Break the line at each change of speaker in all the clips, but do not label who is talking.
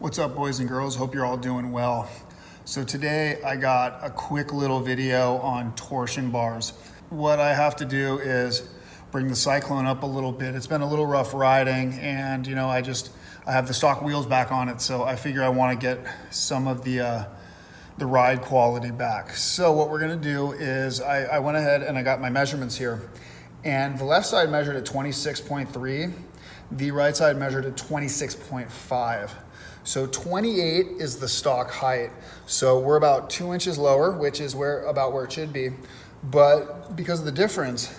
What's up, boys and girls? Hope you're all doing well. So today I got a quick little video on torsion bars. What I have to do is bring the Syclone up a little bit. It's been a little rough riding, and I have the stock wheels back on it, so I figure I want to get some of the ride quality back. So what we're gonna do is I went ahead and I got my measurements here, and the left side measured at 26.3, the right side measured at 26.5. So 28 is the stock height. So we're about 2 inches lower, which is about where it should be. But because of the difference,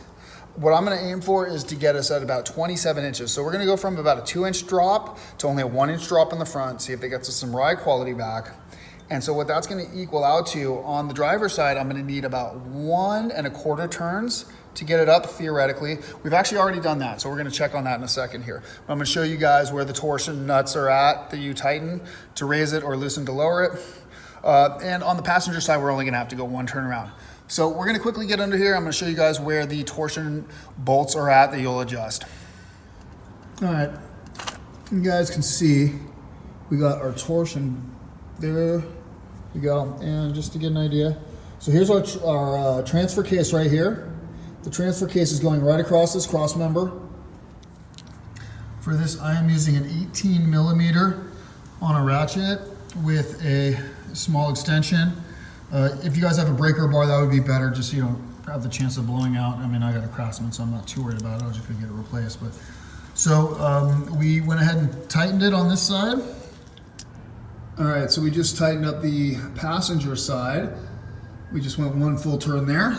what I'm gonna aim for is to get us at about 27 inches. So we're gonna go from about a 2-inch drop to only a 1-inch drop in the front, see if it gets us some ride quality back. And so what that's gonna equal out to, on the driver's side, I'm gonna need about 1 1/4 turns to get it up theoretically. We've actually already done that, so we're gonna check on that in a second here. I'm gonna show you guys where the torsion nuts are at that you tighten to raise it or loosen to lower it. And on the passenger side, we're only gonna have to go 1 turn around. So we're gonna quickly get under here. I'm gonna show you guys where the torsion bolts are at that you'll adjust. All right, you guys can see we got our torsion. There we go. And just to get an idea, so here's our transfer case right here. The transfer case is going right across this cross member. For this, I am using an 18 millimeter on a ratchet with a small extension. If you guys have a breaker bar, that would be better, just so you don't have the chance of blowing out. I mean, I got a Craftsman, so I'm not too worried about it. I was just gonna get it replaced. But so we went ahead and tightened it on this side. All right, so we just tightened up the passenger side. We just went 1 full turn there.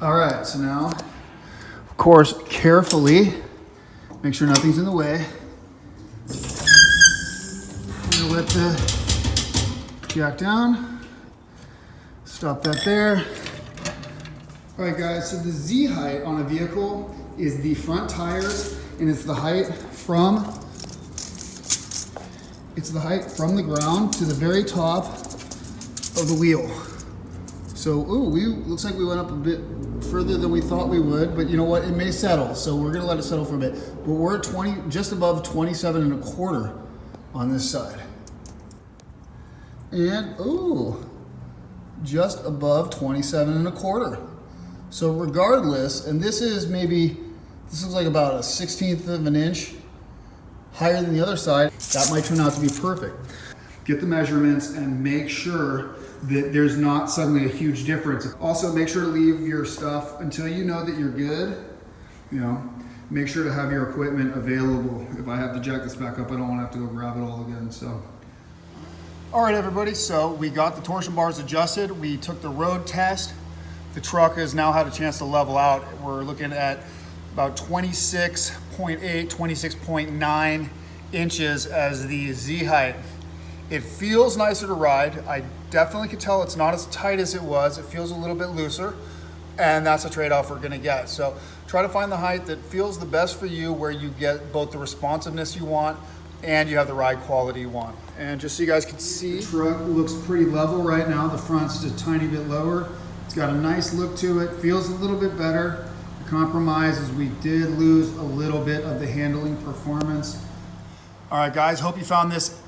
All right, so now, of course, carefully, make sure nothing's in the way. I'm gonna let the jack down. Stop that there. All right, guys, so the Z height on a vehicle is the front tires, and it's the height from the ground to the very top of the wheel. So, looks like we went up a bit further than we thought we would, but you know what? It may settle, so we're gonna let it settle for a bit. But we're at just above 27 1/4 on this side. And, just above 27 1/4. So regardless, and this looks like about a 1/16 of an inch higher than the other side. That might turn out to be perfect. Get the measurements and make sure that there's not suddenly a huge difference. Also, make sure to leave your stuff until you know that you're good. Make sure to have your equipment available. If I have to jack this back up, I don't want to have to go grab it all again. So, all right, everybody. So we got the torsion bars adjusted. We took the road test. The truck has now had a chance to level out. We're looking at about 26.8, 26.9 inches as the Z height. It feels nicer to ride. I definitely can tell it's not as tight as it was. It feels a little bit looser, and that's a trade-off we're gonna get. So try to find the height that feels the best for you, where you get both the responsiveness you want and you have the ride quality you want. And just so you guys can see, the truck looks pretty level right now. The front's just a tiny bit lower. It's got a nice look to it, feels a little bit better. The compromise is we did lose a little bit of the handling performance. All right, guys, hope you found this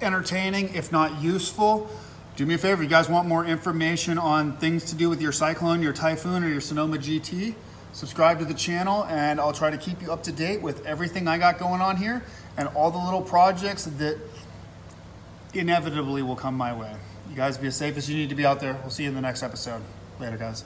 entertaining, if not useful. Do me a favor, if you guys want more information on things to do with your Syclone, your Typhoon, or your Sonoma GT, subscribe to the channel, and I'll try to keep you up to date with everything I got going on here and all the little projects that inevitably will come my way. You guys be as safe as you need to be out there. We'll see you in the next episode. Later, guys.